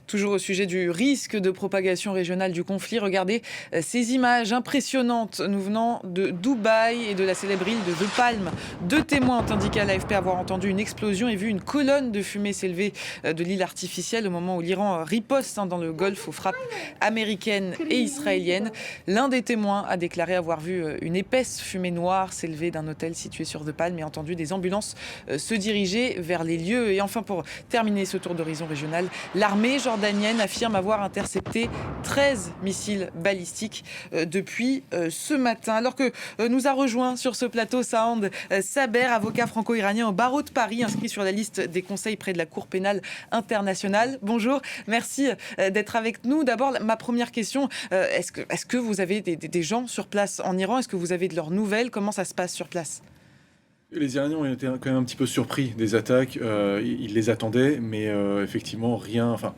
Toujours au sujet du risque de propagation régionale du conflit, regardez ces images impressionnantes nous venant de Dubaï et de la célèbre île de The Palm. 2 témoins ont indiqué à l'AFP avoir entendu une explosion et vu une colonne de fumée s'élever de l'île artificielle au moment où l'Iran riposte dans le Golfe aux frappes américaines et israéliennes. L'un des témoins a déclaré avoir vu une épaisse fumée noire s'élever d'un hôtel situé sur The Palm et entendu des ambulances se diriger vers les lieux. Et enfin, pour terminer ce tour d'horizon régional, l'armée jordanienne affirme avoir intercepté 13 missiles balistiques depuis ce matin. Alors que nous a rejoint sur ce plateau Saand Saber, avocat franco-iranien au barreau de Paris, inscrit sur la liste des conseils près de la Cour pénale internationale. Bonjour, merci d'être avec nous. D'abord, ma première question, est-ce que vous avez des gens sur place en Iran? Est-ce que vous avez de leurs nouvelles? Comment ça se passe sur place? Les Iraniens ont été quand même un petit peu surpris des attaques. Ils les attendaient, mais effectivement, rien. Enfin,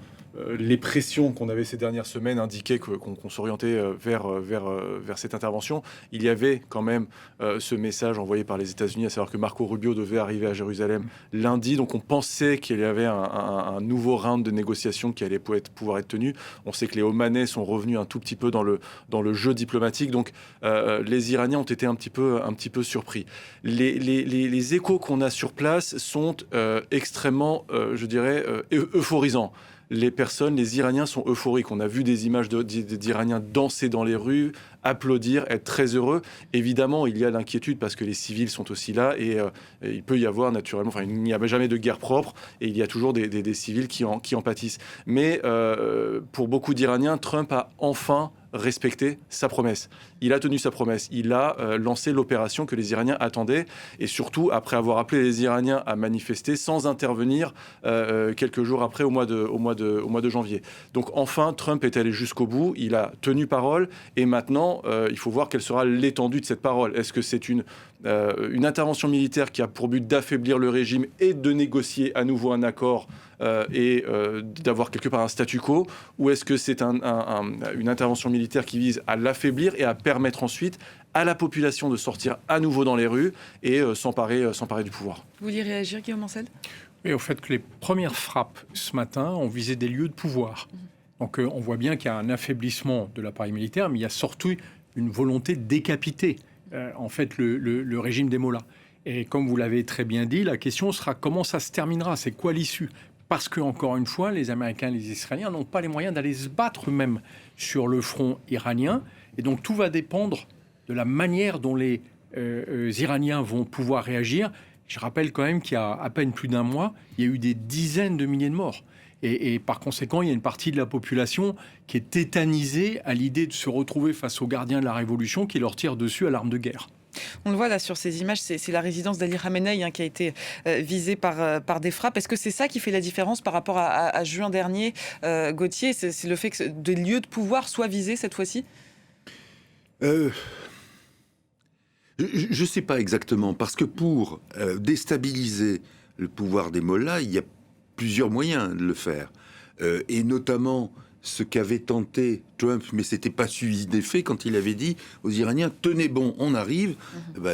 les pressions qu'on avait ces dernières semaines indiquaient qu'on s'orientait vers cette intervention. Il y avait quand même ce message envoyé par les États-Unis, à savoir que Marco Rubio devait arriver à Jérusalem lundi. Donc on pensait qu'il y avait un nouveau round de négociations qui allait pouvoir être tenu. On sait que les Omanais sont revenus un tout petit peu dans le jeu diplomatique. Donc les Iraniens ont été un petit peu surpris. Les échos qu'on a sur place sont extrêmement, je dirais, euphorisants. Les Iraniens sont euphoriques. On a vu des images d'Iraniens danser dans les rues, applaudir, être très heureux. Évidemment, il y a l'inquiétude parce que les civils sont aussi là et il peut y avoir naturellement, enfin, il n'y a jamais de guerre propre et il y a toujours des civils qui en pâtissent. Mais pour beaucoup d'Iraniens, Trump a enfin respecté sa promesse. Il a tenu sa promesse. Il a lancé l'opération que les Iraniens attendaient et surtout après avoir appelé les Iraniens à manifester sans intervenir quelques jours après au mois de janvier. Donc enfin, Trump est allé jusqu'au bout. Il a tenu parole et maintenant, il faut voir quelle sera l'étendue de cette parole. Est-ce que c'est une intervention militaire qui a pour but d'affaiblir le régime et de négocier à nouveau un accord et d'avoir quelque part un statu quo, ou est-ce que c'est une intervention militaire qui vise à l'affaiblir et à permettre ensuite à la population de sortir à nouveau dans les rues et s'emparer du pouvoir? Vous vouliez réagir, Guillaume Ancel? Oui, au fait que les premières frappes ce matin ont visé des lieux de pouvoir. Donc on voit bien qu'il y a un affaiblissement de l'appareil militaire, mais il y a surtout une volonté de décapiter en fait le régime des mollahs. Et comme vous l'avez très bien dit, la question sera comment ça se terminera, c'est quoi l'issue? Parce que, encore une fois, les Américains et les Israéliens n'ont pas les moyens d'aller se battre eux-mêmes sur le front iranien. Et donc, tout va dépendre de la manière dont les Iraniens vont pouvoir réagir. Je rappelle quand même qu'il y a à peine plus d'un mois, il y a eu des dizaines de milliers de morts. Et par conséquent, il y a une partie de la population qui est tétanisée à l'idée de se retrouver face aux gardiens de la Révolution qui leur tirent dessus à l'arme de guerre. On le voit là sur ces images, c'est la résidence d'Ali Khamenei qui a été visée par des frappes. Est-ce que c'est ça qui fait la différence par rapport à juin dernier, Gauthier? C'est le fait que des lieux de pouvoir soient visés cette fois-ci? Je ne sais pas exactement, parce que pour déstabiliser le pouvoir des mollahs, il y a plusieurs moyens de le faire. Et notamment ce qu'avait tenté Trump, mais c'était pas suivi d'effet, quand il avait dit aux Iraniens « Tenez bon, on arrive ».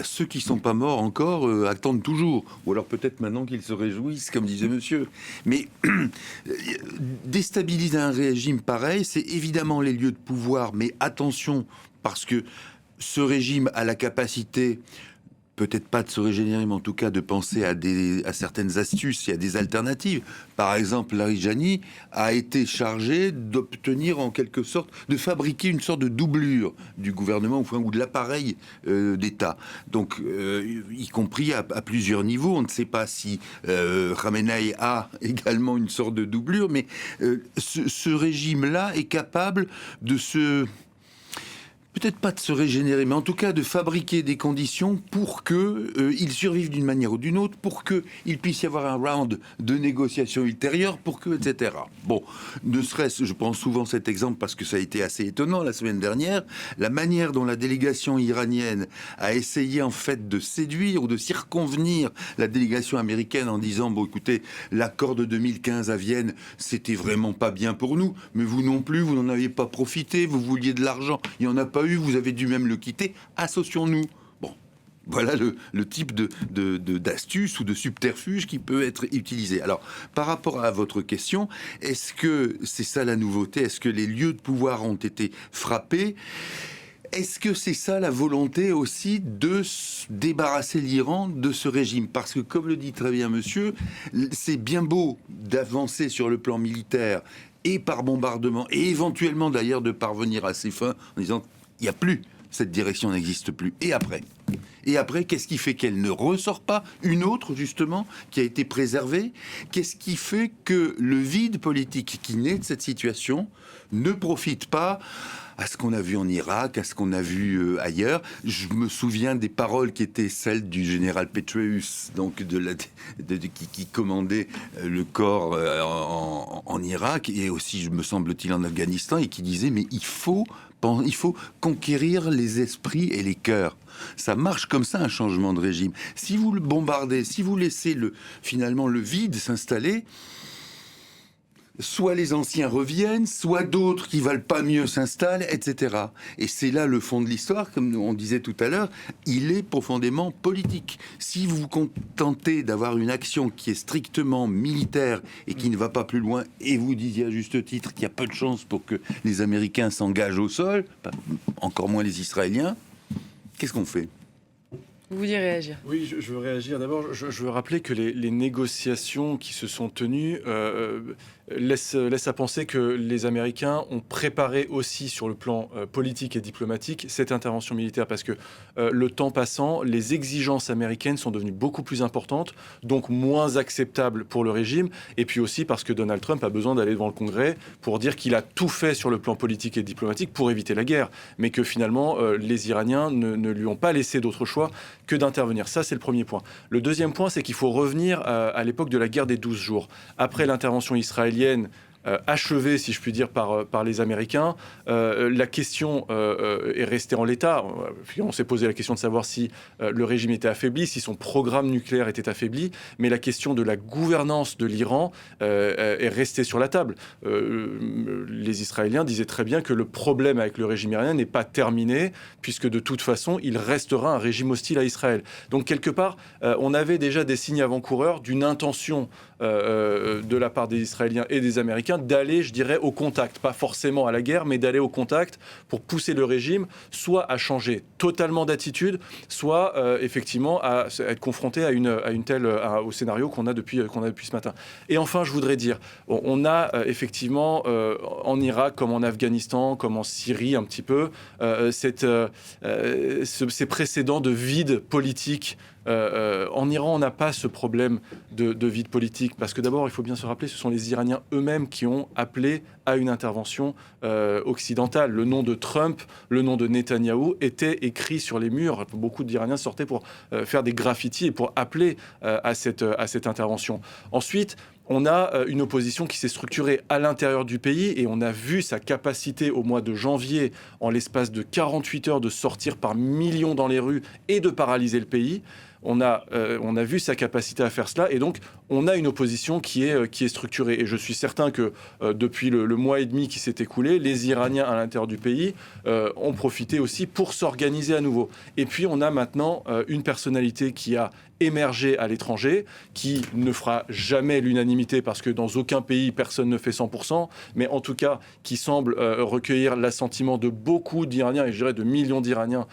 Ceux qui sont pas morts encore attendent toujours. Ou alors peut-être maintenant qu'ils se réjouissent, comme disait monsieur. Mais déstabiliser un régime pareil, c'est évidemment les lieux de pouvoir, mais attention, parce que ce régime a la capacité, peut-être pas de se régénérer, mais en tout cas de penser à certaines astuces, il y a des alternatives. Par exemple, Larijani a été chargé d'obtenir en quelque sorte, de fabriquer une sorte de doublure du gouvernement ou de l'appareil d'État. Donc, y compris à plusieurs niveaux. On ne sait pas si Khamenei a également une sorte de doublure, mais ce régime-là est capable de se... peut-être pas de se régénérer, mais en tout cas de fabriquer des conditions pour qu'ils survivent d'une manière ou d'une autre, pour qu'il puisse y avoir un round de négociations ultérieures, etc. Bon, ne serait-ce, je prends souvent cet exemple parce que ça a été assez étonnant la semaine dernière, la manière dont la délégation iranienne a essayé en fait de séduire ou de circonvenir la délégation américaine en disant, bon écoutez, l'accord de 2015 à Vienne, c'était vraiment pas bien pour nous, mais vous non plus, vous n'en aviez pas profité, vous vouliez de l'argent, il n'y en a pas eu, vous avez dû même le quitter, associons-nous. Bon, Voilà le type d'astuce ou de subterfuge qui peut être utilisé. Alors, par rapport à votre question, est-ce que c'est ça la nouveauté? Est-ce que les lieux de pouvoir ont été frappés? Est-ce que c'est ça la volonté aussi de débarrasser l'Iran de ce régime? Parce que, comme le dit très bien monsieur, c'est bien beau d'avancer sur le plan militaire et par bombardement, et éventuellement d'ailleurs de parvenir à ses fins en disant il n'y a plus, cette direction n'existe plus. Et après, qu'est-ce qui fait qu'elle ne ressort pas? Une autre, justement, qui a été préservée. Qu'est-ce qui fait que le vide politique qui naît de cette situation ne profite pas à ce qu'on a vu en Irak, à ce qu'on a vu ailleurs? Je me souviens des paroles qui étaient celles du général Petraeus, donc qui commandait le corps en Irak, et aussi, me semble-t-il, en Afghanistan, et qui disait, mais il faut conquérir les esprits et les cœurs. Ça marche comme ça, un changement de régime. Si vous le bombardez, si vous laissez finalement le vide s'installer, soit les anciens reviennent, soit d'autres qui valent pas mieux s'installent, etc. Et c'est là le fond de l'histoire, comme on disait tout à l'heure, il est profondément politique. Si vous vous contentez d'avoir une action qui est strictement militaire et qui ne va pas plus loin, et vous disiez à juste titre qu'il y a peu de chances pour que les Américains s'engagent au sol, encore moins les Israéliens, qu'est-ce qu'on fait ? Vous vouliez réagir? Oui, je veux réagir. D'abord, je veux rappeler que les négociations qui se sont tenues laissent à penser que les Américains ont préparé aussi sur le plan politique et diplomatique cette intervention militaire, parce que le temps passant, les exigences américaines sont devenues beaucoup plus importantes, donc moins acceptables pour le régime, et puis aussi parce que Donald Trump a besoin d'aller devant le Congrès pour dire qu'il a tout fait sur le plan politique et diplomatique pour éviter la guerre, mais que finalement les Iraniens ne lui ont pas laissé d'autre choix que d'intervenir. Ça, c'est le premier point. Le deuxième point, c'est qu'il faut revenir à l'époque de la guerre des 12 jours. Après l'intervention israélienne achevée, si je puis dire, par les Américains, la question est restée en l'état. On s'est posé la question de savoir si le régime était affaibli, si son programme nucléaire était affaibli, mais la question de la gouvernance de l'Iran est restée sur la table. Les Israéliens disaient très bien que le problème avec le régime iranien n'est pas terminé, puisque de toute façon, il restera un régime hostile à Israël. Donc, quelque part, on avait déjà des signes avant-coureurs d'une intention de la part des Israéliens et des Américains d'aller, je dirais, au contact, pas forcément à la guerre, mais d'aller au contact pour pousser le régime soit à changer totalement d'attitude, soit effectivement à être confronté à une telle au scénario qu'on a depuis ce matin. Et enfin, je voudrais dire, on a effectivement en Irak, comme en Afghanistan, comme en Syrie un petit peu, ces précédents de vide politique. En Iran, on n'a pas ce problème de vide politique, parce que d'abord, il faut bien se rappeler, ce sont les Iraniens eux-mêmes qui ont appelé à une intervention occidentale. Le nom de Trump, le nom de Netanyahou étaient écrits sur les murs. Beaucoup d'Iraniens sortaient pour faire des graffitis et pour appeler à cette intervention. Ensuite, on a une opposition qui s'est structurée à l'intérieur du pays, et on a vu sa capacité au mois de janvier, en l'espace de 48 heures, de sortir par millions dans les rues et de paralyser le pays. On a vu sa capacité à faire cela, et donc on a une opposition qui est structurée. Et je suis certain que depuis le mois et demi qui s'est écoulé, les Iraniens à l'intérieur du pays ont profité aussi pour s'organiser à nouveau. Et puis on a maintenant une personnalité qui a émergé à l'étranger, qui ne fera jamais l'unanimité, parce que dans aucun pays personne ne fait 100%, mais en tout cas qui semble recueillir l'assentiment de beaucoup d'Iraniens, et je dirais de millions d'Iraniens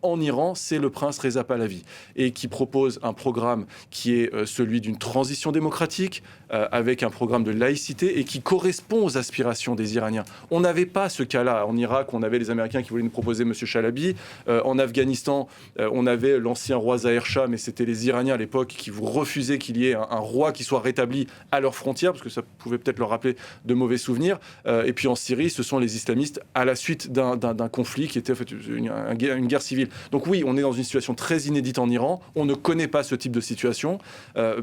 en Iran, c'est le prince Reza Pahlavi, et qui propose un programme qui est celui d'une transition démocratique, avec un programme de laïcité, et qui correspond aux aspirations des Iraniens. On n'avait pas ce cas-là. En Irak, on avait les Américains qui voulaient nous proposer M. Chalabi. En Afghanistan, on avait l'ancien roi Zahir Shah, mais c'était les Iraniens à l'époque qui vous refusaient qu'il y ait un roi qui soit rétabli à leurs frontières, parce que ça pouvait peut-être leur rappeler de mauvais souvenirs. Et puis en Syrie, ce sont les islamistes à la suite d'un conflit qui était en fait une guerre civile. Donc oui, on est dans une situation très inédite en Iran. On ne connaît pas ce type de situation,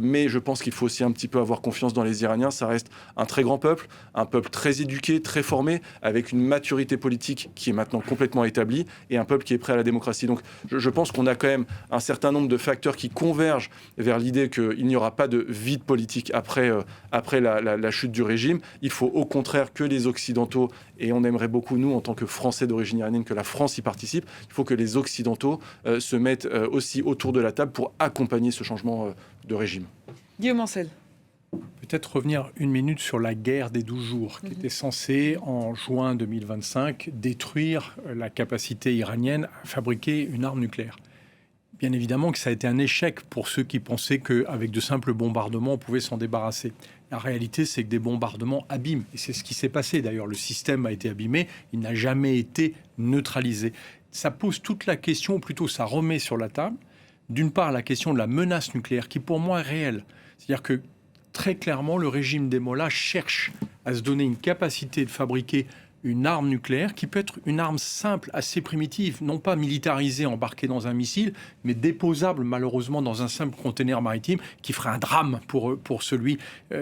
mais je pense qu'il faut aussi un petit peu avoir confiance dans les Iraniens. Ça reste un très grand peuple, un peuple très éduqué, très formé, avec une maturité politique qui est maintenant complètement établie, et un peuple qui est prêt à la démocratie. Donc je pense qu'on a quand même un certain nombre de facteurs qui convergent converge vers l'idée qu'il n'y aura pas de vide politique après la chute du régime. Il faut au contraire que les Occidentaux, et on aimerait beaucoup, nous, en tant que Français d'origine iranienne, que la France y participe, il faut que les Occidentaux se mettent aussi autour de la table pour accompagner ce changement de régime. Guillaume Ancel. Peut-être revenir une minute sur la guerre des 12 jours, qui était censée, en juin 2025, détruire la capacité iranienne à fabriquer une arme nucléaire. Bien évidemment que ça a été un échec pour ceux qui pensaient qu'avec de simples bombardements, on pouvait s'en débarrasser. La réalité, c'est que des bombardements abîment. Et c'est ce qui s'est passé. D'ailleurs, le système a été abîmé. Il n'a jamais été neutralisé. Ça pose toute la question, ou plutôt ça remet sur la table, d'une part, la question de la menace nucléaire, qui pour moi est réelle. C'est-à-dire que très clairement, le régime des Mollahs cherche à se donner une capacité de fabriquer une arme nucléaire qui peut être une arme simple, assez primitive, non pas militarisée, embarquée dans un missile, mais déposable malheureusement dans un simple conteneur maritime qui ferait un drame pour celui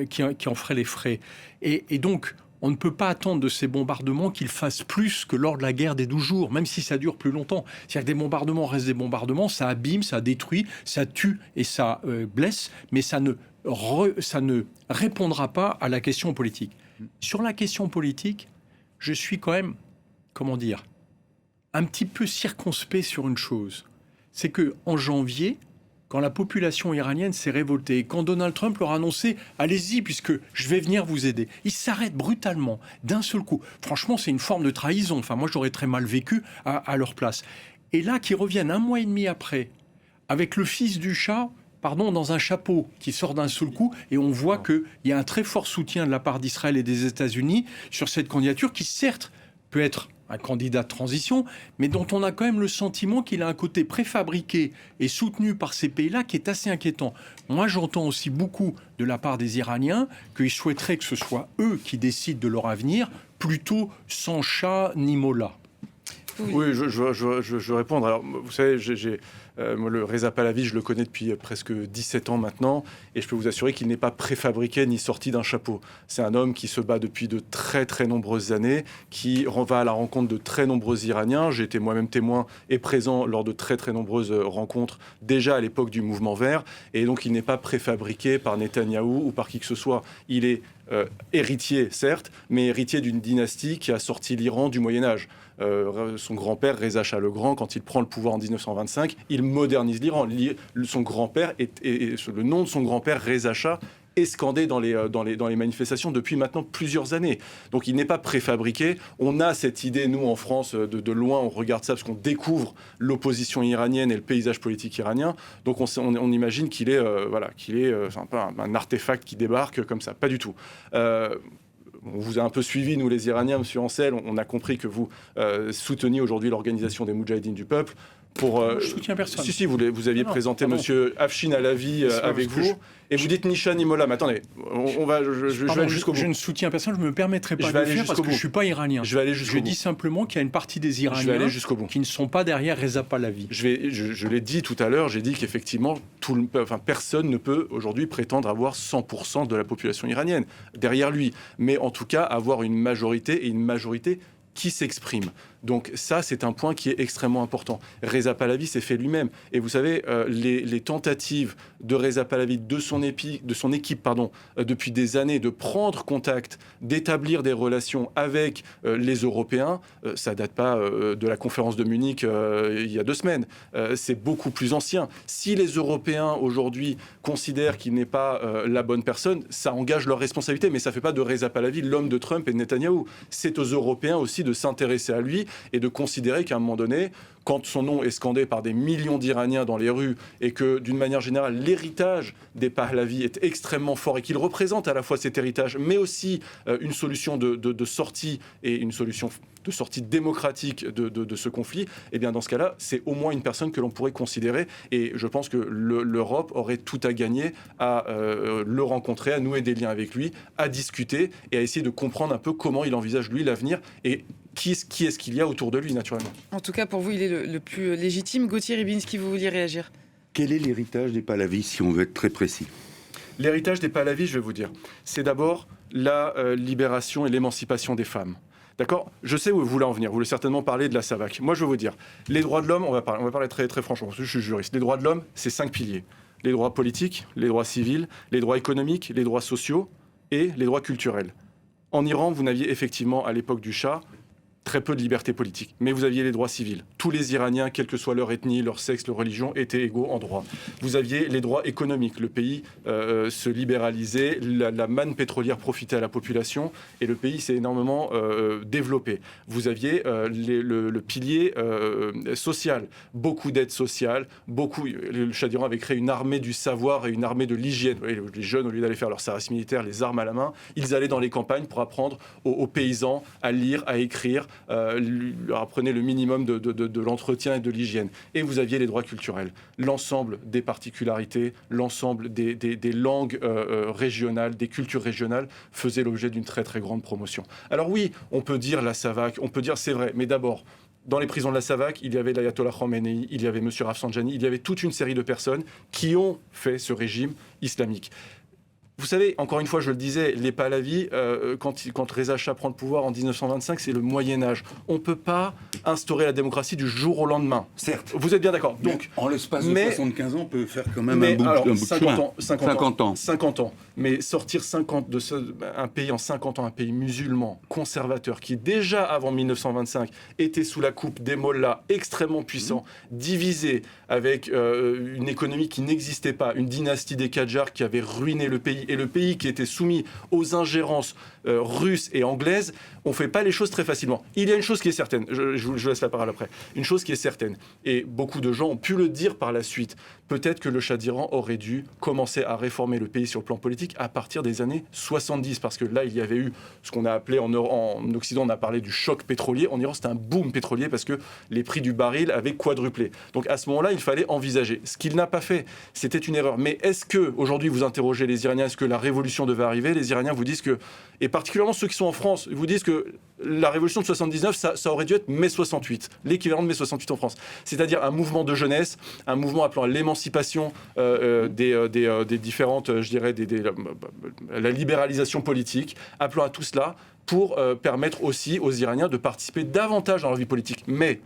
qui en ferait les frais. Et donc, on ne peut pas attendre de ces bombardements qu'ils fassent plus que lors de la guerre des 12 jours, même si ça dure plus longtemps. C'est-à-dire que des bombardements restent des bombardements, ça abîme, ça détruit, ça tue et ça blesse, mais ça ne répondra pas à la question politique. Sur la question politique, je suis quand même, un petit peu circonspect sur une chose. C'est qu'en janvier, quand la population iranienne s'est révoltée, quand Donald Trump leur a annoncé « Allez-y, puisque je vais venir vous aider », ils s'arrêtent brutalement, d'un seul coup. Franchement, c'est une forme de trahison. Enfin, moi, j'aurais très mal vécu à leur place. Et là, qu'ils reviennent un mois et demi après, avec le fils du Shah, dans un chapeau qui sort d'un seul coup, et on voit qu'il y a un très fort soutien de la part d'Israël et des États-Unis sur cette candidature qui, certes, peut être un candidat de transition, mais dont on a quand même le sentiment qu'il a un côté préfabriqué et soutenu par ces pays-là qui est assez inquiétant. Moi, j'entends aussi beaucoup de la part des Iraniens qu'ils souhaiteraient que ce soit eux qui décident de leur avenir, plutôt sans Shah ni Mollah. Oui, je réponds. Alors, vous savez, moi, le Reza Pahlavi, je le connais depuis presque 17 ans maintenant, et je peux vous assurer qu'il n'est pas préfabriqué ni sorti d'un chapeau. C'est un homme qui se bat depuis de très très nombreuses années, qui va à la rencontre de très nombreux Iraniens. J'ai été moi-même témoin et présent lors de très très nombreuses rencontres, déjà à l'époque du mouvement vert, et donc il n'est pas préfabriqué par Netanyahou ou par qui que ce soit. Il est héritier, certes, mais héritier d'une dynastie qui a sorti l'Iran du Moyen-Âge. Son grand-père, Reza Shah le Grand, quand il prend le pouvoir en 1925, il modernise l'Iran. Son grand-père le nom de son grand-père, Reza Shah, est scandé dans les manifestations depuis maintenant plusieurs années. Donc il n'est pas préfabriqué. On a cette idée, nous, en France, de loin, on regarde ça parce qu'on découvre l'opposition iranienne et le paysage politique iranien. Donc on imagine qu'il est, un artefact qui débarque comme ça. Pas du tout. On vous a un peu suivi, nous les Iraniens, monsieur Ancel. On a compris que vous souteniez aujourd'hui l'organisation des Moudjahidines du peuple. Je soutiens personne. Si, vous aviez présenté monsieur Afshin Alavi avec vous. Et vous dites ni Shah ni Mollah. Mais attendez, je vais aller jusqu'au bout. Je ne soutiens personne, je ne me permettrai pas de le faire parce que je ne suis pas iranien. Je dis simplement qu'il y a une partie des Iraniens qui ne sont pas derrière Reza Pahlavi. Je l'ai dit tout à l'heure, j'ai dit qu'effectivement, personne ne peut aujourd'hui prétendre avoir 100% de la population iranienne derrière lui. Mais en tout cas, avoir une majorité, et une majorité qui s'exprime. Donc ça, c'est un point qui est extrêmement important. Reza Pahlavi s'est fait lui-même. Et vous savez, les tentatives de Reza Pahlavi, de son équipe, depuis des années, de prendre contact, d'établir des relations avec les Européens, ça date pas de la conférence de Munich il y a 2 semaines. C'est beaucoup plus ancien. Si les Européens, aujourd'hui, considèrent qu'il n'est pas la bonne personne, ça engage leur responsabilité. Mais ça ne fait pas de Reza Pahlavi l'homme de Trump et de Netanyahou. C'est aux Européens aussi de s'intéresser à lui et de considérer qu'à un moment donné, quand son nom est scandé par des millions d'Iraniens dans les rues et que, d'une manière générale, l'héritage des Pahlavi est extrêmement fort et qu'il représente à la fois cet héritage, mais aussi une solution de sortie et une solution de sortie démocratique de ce conflit, eh bien dans ce cas-là, c'est au moins une personne que l'on pourrait considérer. Et je pense que l'Europe aurait tout à gagner à le rencontrer, à nouer des liens avec lui, à discuter et à essayer de comprendre un peu comment il envisage, lui, l'avenir et qui est-ce qu'il y a autour de lui, naturellement. En tout cas, pour vous, il est le plus légitime. Gauthier Ribinski, vous vouliez réagir ? Quel est l'héritage des Pahlavi, si on veut être très précis ? L'héritage des Pahlavi, je vais vous dire, c'est d'abord la libération et l'émancipation des femmes. D'accord ? Je sais où vous voulez en venir. Vous voulez certainement parler de la SAVAK. Moi, je vais vous dire, les droits de l'homme, on va parler très, très franchement, parce que je suis juriste. Les droits de l'homme, c'est 5 piliers. les droits politiques, les droits civils, les droits économiques, les droits sociaux et les droits culturels. En Iran, vous n'aviez effectivement, à l'époque du Shah, très peu de liberté politique, mais vous aviez les droits civils. Tous les Iraniens, quelle que soit leur ethnie, leur sexe, leur religion, étaient égaux en droit. Vous aviez les droits économiques. Le pays se libéralisait, la manne pétrolière profitait à la population et le pays s'est énormément développé. Vous aviez le pilier social, beaucoup d'aides sociales, le Shah d'Iran avait créé une armée du savoir et une armée de l'hygiène. Vous voyez, les jeunes, au lieu d'aller faire leur service militaire, les armes à la main, ils allaient dans les campagnes pour apprendre aux paysans à lire, à écrire, leur apprenez le minimum de l'entretien et de l'hygiène. Et vous aviez les droits culturels. L'ensemble des particularités, l'ensemble des langues régionales, des cultures régionales faisaient l'objet d'une très très grande promotion. Alors oui, on peut dire la Savak, on peut dire c'est vrai, mais d'abord, dans les prisons de la Savak, il y avait l'ayatollah Khomeini, il y avait M. Rafsanjani, il y avait toute une série de personnes qui ont fait ce régime islamique. Vous savez, encore une fois, je le disais, les Pahlavis, quand Reza Shah prend le pouvoir en 1925, c'est le Moyen-Âge. On ne peut pas instaurer la démocratie du jour au lendemain. Certes. Vous êtes bien d'accord. Donc, en l'espace de 75 ans, on peut faire quand même un bout de 50 ans. Mais sortir un pays en 50 ans, un pays musulman, conservateur, qui déjà avant 1925 était sous la coupe des mollahs extrêmement puissants, divisé, avec une économie qui n'existait pas, une dynastie des Qadjars qui avait ruiné le pays, et le pays qui était soumis aux ingérences russes et anglaises, on ne fait pas les choses très facilement. Il y a une chose qui est certaine, je laisse la parole après, une chose qui est certaine, et beaucoup de gens ont pu le dire par la suite, peut-être que le Shah d'Iran aurait dû commencer à réformer le pays sur le plan politique à partir des années 70, parce que là, il y avait eu ce qu'on a appelé en Occident, on a parlé du choc pétrolier. En Iran, c'était un boom pétrolier parce que les prix du baril avaient quadruplé. Donc à ce moment-là, il fallait envisager. Ce qu'il n'a pas fait, c'était une erreur. Mais est-ce que, aujourd'hui, vous interrogez les Iraniens, est-ce que la révolution devait arriver? Les Iraniens vous disent que, et particulièrement ceux qui sont en France, vous disent que la révolution de 79, ça aurait dû être mai 68, l'équivalent de mai 68 en France. C'est-à-dire un mouvement de jeunesse, un mouvement appelant à l'émancipation des différentes, je dirais, la libéralisation politique, appelant à tout cela pour permettre aussi aux Iraniens de participer davantage dans leur vie politique. Mais,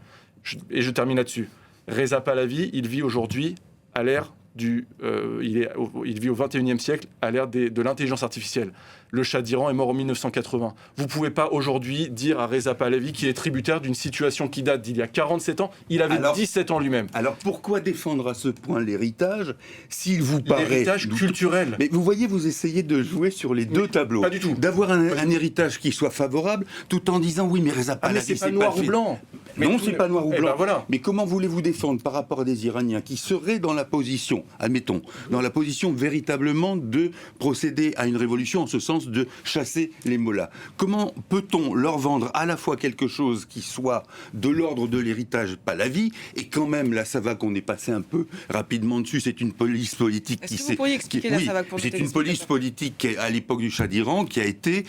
et je termine là-dessus, Reza Pahlavi, il vit aujourd'hui à l'ère il vit au 21e siècle à l'ère de l'intelligence artificielle. Le Shah d'Iran est mort en 1980. Vous ne pouvez pas aujourd'hui dire à Reza Pahlavi qu'il est tributaire d'une situation qui date d'il y a 47 ans. Il avait 17 ans lui-même. Alors pourquoi défendre à ce point l'héritage s'il vous paraît... L'héritage culturel. Mais vous voyez, vous essayez de jouer sur les deux tableaux. Pas du tout. D'avoir un héritage qui soit favorable, tout en disant oui, mais Reza Pahlavi, mais c'est pas noir ou blanc. Non, c'est pas noir ou blanc. Ben voilà. Mais comment voulez-vous défendre par rapport à des Iraniens qui seraient dans la position, admettons, dans la position véritablement de procéder à une révolution en ce sens de chasser les mollahs? Comment peut-on leur vendre à la fois quelque chose qui soit de l'ordre de l'héritage Pahlavi et quand même la Savak, on est passé un peu rapidement dessus, c'est une police politique qui s'est... Est-ce que vous pourriez expliquer la Savak pour c'est une police politique qui, à l'époque du Shah d'Iran, qui a été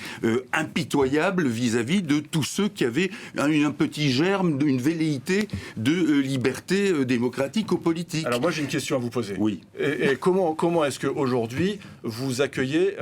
impitoyable vis-à-vis de tous ceux qui avaient un petit germe d'une velléité de liberté démocratique aux politiques. Alors moi j'ai une question à vous poser. Oui. Et comment est-ce qu'aujourd'hui vous accueillez,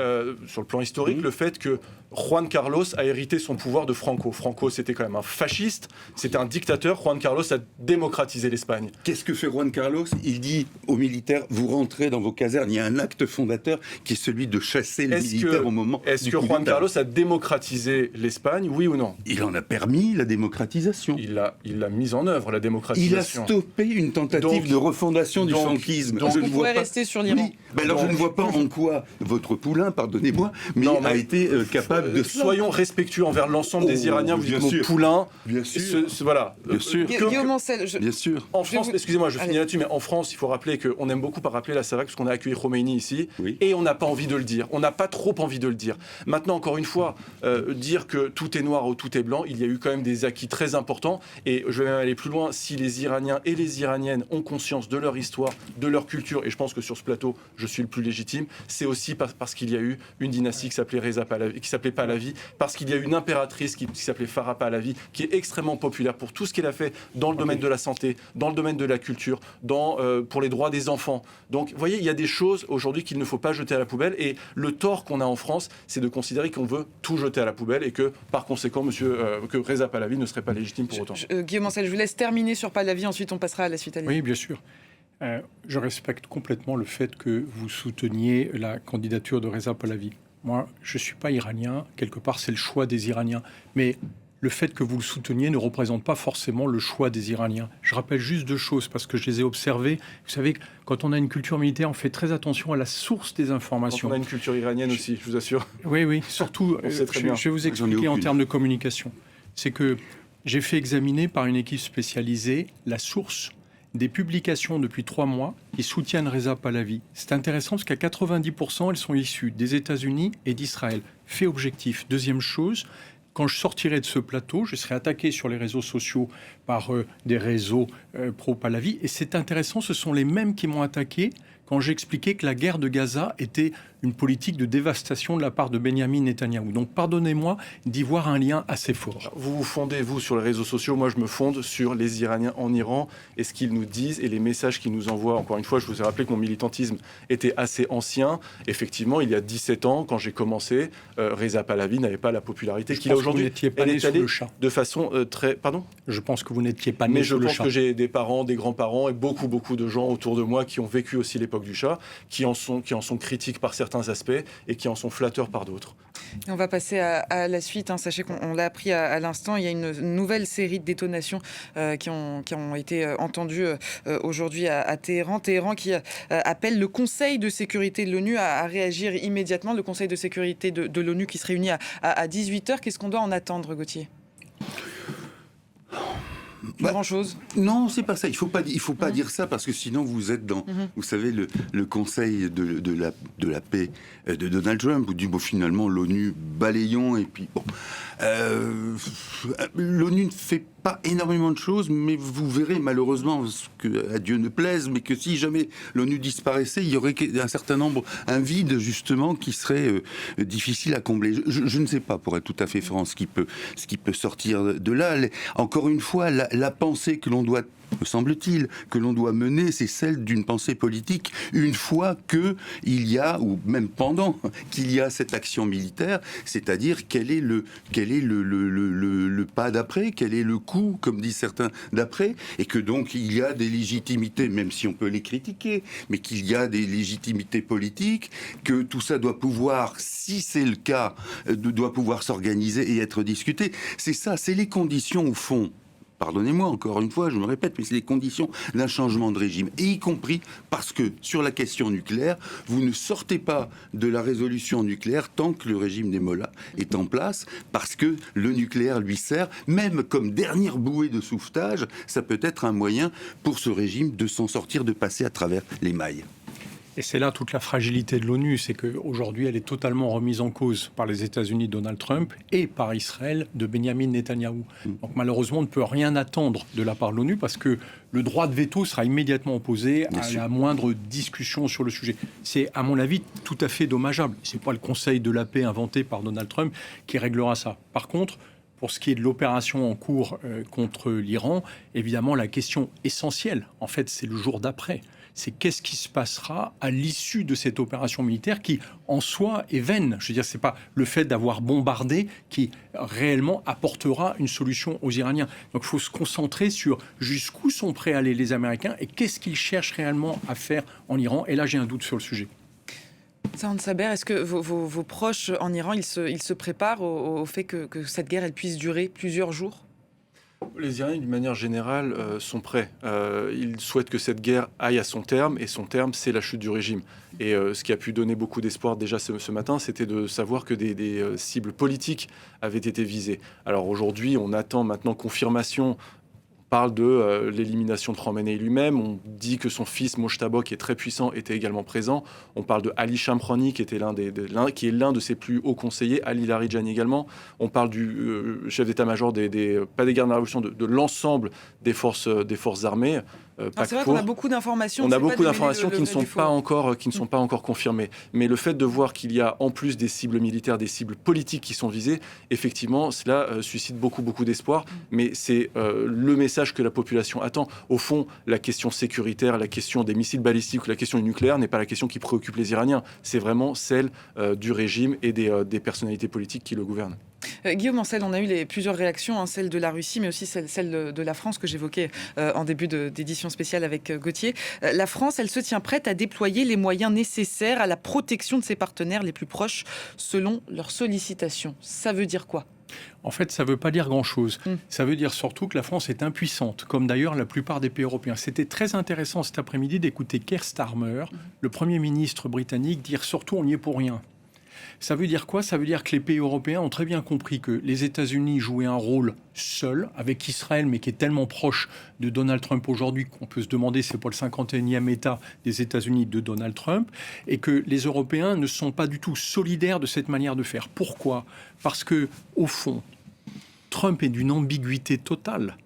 sur le plan historique, le fait que Juan Carlos a hérité son pouvoir de Franco. Franco, c'était quand même un fasciste, c'était un dictateur. Juan Carlos a démocratisé l'Espagne. Qu'est-ce que fait Juan Carlos? Il dit aux militaires, vous rentrez dans vos casernes. Il y a un acte fondateur qui est celui de chasser les militaires au moment du coup Est-ce que Juan Carlos a démocratisé l'Espagne, oui ou non? Il en a permis la démocratisation. Il l'a mise en œuvre, la démocratisation. Il a stoppé une tentative de refondation du franquisme. Donc on pourrait rester sur l'Iran. Oui. Ben alors je ne vois pas en quoi votre poulain, pardonnez-moi, mais a été capable de... Soyons respectueux envers l'ensemble des Iraniens. Vous dites mon poulain. Bien sûr. Voilà. Bien sûr. Guillaume Ancel, bien sûr. En France, excusez-moi, je finis là-dessus, mais en France, il faut rappeler qu'on aime beaucoup pas rappeler la Savak parce qu'on a accueilli Khomeini ici, et on n'a pas envie de le dire. On n'a pas trop envie de le dire. Maintenant, encore une fois, dire que tout est noir ou tout est blanc, il y a eu quand même des acquis très importants, et je vais même aller plus loin. Si les Iraniens et les Iraniennes ont conscience de leur histoire, de leur culture, et je pense que sur ce plateau, je suis le plus légitime, c'est aussi parce qu'il y a eu une dynastie qui s'appelait Reza Pahlavi, qui s'appelait Pahlavi, parce qu'il y a eu une impératrice qui s'appelait Farah Pahlavi, qui est extrêmement populaire pour tout ce qu'elle a fait dans le domaine de la santé, dans le domaine de la culture, pour les droits des enfants. Donc, vous voyez, il y a des choses aujourd'hui qu'il ne faut pas jeter à la poubelle, et le tort qu'on a en France, c'est de considérer qu'on veut tout jeter à la poubelle, et que, par conséquent, que Reza Pahlavi ne serait pas légitime pour autant. Guillaume Ancel, je vous laisse terminer sur Pahlavi, ensuite on passera à la suite. Oui, bien sûr. Je respecte complètement le fait que vous souteniez la candidature de Reza Pahlavi. Moi, je ne suis pas iranien. Quelque part, c'est le choix des Iraniens. Mais le fait que vous le souteniez ne représente pas forcément le choix des Iraniens. Je rappelle juste 2 choses parce que je les ai observées. Vous savez, quand on a une culture militaire, on fait très attention à la source des informations. On a une culture iranienne aussi, je vous assure. Oui, surtout, On sait très bien. je vais vous expliquer en termes de communication. C'est que j'ai fait examiner par une équipe spécialisée la source des publications depuis 3 mois qui soutiennent Reza Pahlavi. C'est intéressant parce qu'à 90%, elles sont issues des États-Unis et d'Israël. Fait objectif. Deuxième chose, quand je sortirai de ce plateau, je serai attaqué sur les réseaux sociaux par des réseaux pro-Pahlavi. Et c'est intéressant, ce sont les mêmes qui m'ont attaqué quand j'expliquais que la guerre de Gaza était une politique de dévastation de la part de Benyamin Netanyahou. Donc pardonnez-moi d'y voir un lien assez fort. Vous vous fondez, vous, sur les réseaux sociaux. Moi, je me fonde sur les Iraniens en Iran et ce qu'ils nous disent et les messages qu'ils nous envoient. Encore une fois, je vous ai rappelé que mon militantisme était assez ancien. Effectivement, il y a 17 ans, quand j'ai commencé, Reza Pahlavi n'avait pas la popularité qu'il a aujourd'hui. Vous n'étiez pas né sous le chat. De façon très... Pardon ? Je pense que vous n'étiez pas né sous le chat. Mais je pense que j'ai des parents, des grands-parents et beaucoup de gens autour de moi qui ont vécu aussi l'époque du chat, qui en sont critiques par certains aspects et qui en sont flatteurs par d'autres. Et on va passer à la suite. Sachez qu'on l'a appris à l'instant. Il y a une nouvelle série de détonations qui ont été entendues aujourd'hui à Téhéran. Téhéran qui appelle le Conseil de sécurité de l'ONU à réagir immédiatement. Le Conseil de sécurité de l'ONU qui se réunit à 18h. Qu'est-ce qu'on doit en attendre, Gauthier ? Grand-chose. Non, c'est pas ça. Il faut pas dire ça parce que sinon vous êtes dans, vous savez, le Conseil de la paix de Donald Trump, où dit bon, finalement l'ONU balayons et puis bon. L'ONU ne fait pas énormément de choses, mais vous verrez malheureusement, que à Dieu ne plaise, mais que si jamais l'ONU disparaissait, il y aurait un vide justement qui serait difficile à combler. Je ne sais pas, pour être tout à fait franc, ce qui peut sortir de là. Encore une fois, la pensée que l'on doit, me semble-t-il, que l'on doit mener, c'est celle d'une pensée politique une fois qu'il y a, ou même pendant qu'il y a cette action militaire, c'est-à-dire quel est le pas d'après, quel est le coup, comme disent certains, d'après, et que donc il y a des légitimités, même si on peut les critiquer, mais qu'il y a des légitimités politiques, que tout ça doit pouvoir, si c'est le cas, doit pouvoir s'organiser et être discuté. C'est ça, c'est les conditions au fond. Pardonnez-moi encore une fois, je me répète, mais c'est les conditions d'un changement de régime. Et y compris parce que, sur la question nucléaire, vous ne sortez pas de la résolution nucléaire tant que le régime des Mollahs est en place, parce que le nucléaire lui sert, même comme dernière bouée de sauvetage, ça peut être un moyen pour ce régime de s'en sortir, de passer à travers les mailles. Et c'est là toute la fragilité de l'ONU, c'est qu'aujourd'hui, elle est totalement remise en cause par les États-Unis de Donald Trump et par Israël de Benyamin Netanyahou. Donc malheureusement, on ne peut rien attendre de la part de l'ONU parce que le droit de veto sera immédiatement opposé à la moindre discussion sur le sujet. C'est, à mon avis, tout à fait dommageable. Ce n'est pas le Conseil de la paix inventé par Donald Trump qui réglera ça. Par contre, pour ce qui est de l'opération en cours contre l'Iran, évidemment, la question essentielle, en fait, c'est le jour d'après. C'est qu'est-ce qui se passera à l'issue de cette opération militaire qui, en soi, est vaine. Je veux dire, c'est pas le fait d'avoir bombardé qui réellement apportera une solution aux Iraniens. Donc, il faut se concentrer sur jusqu'où sont prêts à aller les Américains et qu'est-ce qu'ils cherchent réellement à faire en Iran. Et là, j'ai un doute sur le sujet. Sahan Saber, est-ce que vos proches en Iran, ils se préparent au fait que cette guerre elle puisse durer plusieurs jours ? Les Iraniens, d'une manière générale, sont prêts. Ils souhaitent que cette guerre aille à son terme, et son terme, c'est la chute du régime. Et ce qui a pu donner beaucoup d'espoir déjà ce matin, c'était de savoir que des cibles politiques avaient été visées. Alors aujourd'hui, on attend maintenant confirmation. On parle de l'élimination de Khamenei lui-même. On dit que son fils Mojtaba, qui est très puissant, était également présent. On parle de Ali Shamkhani, qui était qui est l'un de ses plus hauts conseillers, Ali Larijani également. On parle du chef d'état-major pas des gardes de la révolution, de l'ensemble des forces armées. C'est vrai qu'on a beaucoup d'informations. On a beaucoup d'informations qui ne sont pas encore confirmées. Mais le fait de voir qu'il y a en plus des cibles militaires, des cibles politiques qui sont visées, effectivement, cela suscite beaucoup d'espoir. Mais c'est le message que la population attend. Au fond, la question sécuritaire, la question des missiles balistiques ou la question du nucléaire n'est pas la question qui préoccupe les Iraniens. C'est vraiment celle du régime et des personnalités politiques qui le gouvernent. Guillaume Ancel, on a eu plusieurs réactions, celle de la Russie, mais aussi celle de la France que j'évoquais en début d'édition spéciale avec Gauthier. La France, elle se tient prête à déployer les moyens nécessaires à la protection de ses partenaires les plus proches, selon leurs sollicitations. Ça veut dire quoi ? En fait, ça ne veut pas dire grand-chose. Ça veut dire surtout que la France est impuissante, comme d'ailleurs la plupart des pays européens. C'était très intéressant cet après-midi d'écouter Keir Starmer, le Premier ministre britannique, dire surtout on n'y est pour rien. Ça veut dire quoi ? Ça veut dire que les pays européens ont très bien compris que les États-Unis jouaient un rôle seul avec Israël, mais qui est tellement proche de Donald Trump aujourd'hui qu'on peut se demander si c'est pas le 51e État des États-Unis de Donald Trump, et que les Européens ne sont pas du tout solidaires de cette manière de faire. Pourquoi ? Parce que, au fond, Trump est d'une ambiguïté totale.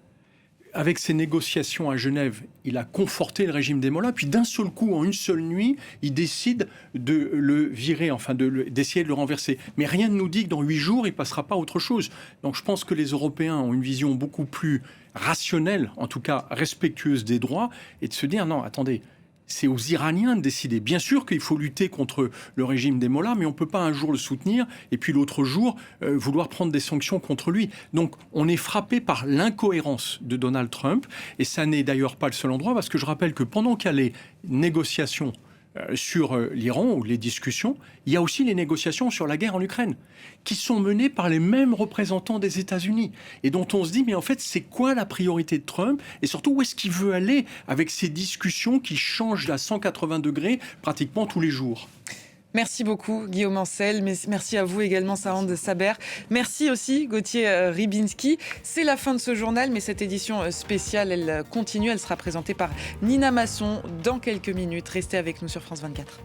Avec ses négociations à Genève, il a conforté le régime des Mollahs, puis d'un seul coup, en une seule nuit, il décide de le virer, enfin d'essayer de le renverser. Mais rien ne nous dit que dans 8 jours, il ne passera pas à autre chose. Donc je pense que les Européens ont une vision beaucoup plus rationnelle, en tout cas respectueuse des droits, et de se dire, non, attendez, c'est aux Iraniens de décider. Bien sûr qu'il faut lutter contre le régime des Mollahs, mais on ne peut pas un jour le soutenir et puis l'autre jour vouloir prendre des sanctions contre lui. Donc on est frappé par l'incohérence de Donald Trump, et ça n'est d'ailleurs pas le seul endroit, parce que je rappelle que pendant qu'il y a les négociations sur l'Iran ou les discussions, il y a aussi les négociations sur la guerre en Ukraine, qui sont menées par les mêmes représentants des États-Unis, et dont on se dit, mais en fait, c'est quoi la priorité de Trump, et surtout, où est-ce qu'il veut aller avec ces discussions qui changent à 180 degrés pratiquement tous les jours ? Merci beaucoup Guillaume Ancel, merci à vous également Sahand Saber. Merci aussi Gauthier Rybinski. C'est la fin de ce journal, mais cette édition spéciale, elle continue, elle sera présentée par Nina Masson dans quelques minutes. Restez avec nous sur France 24.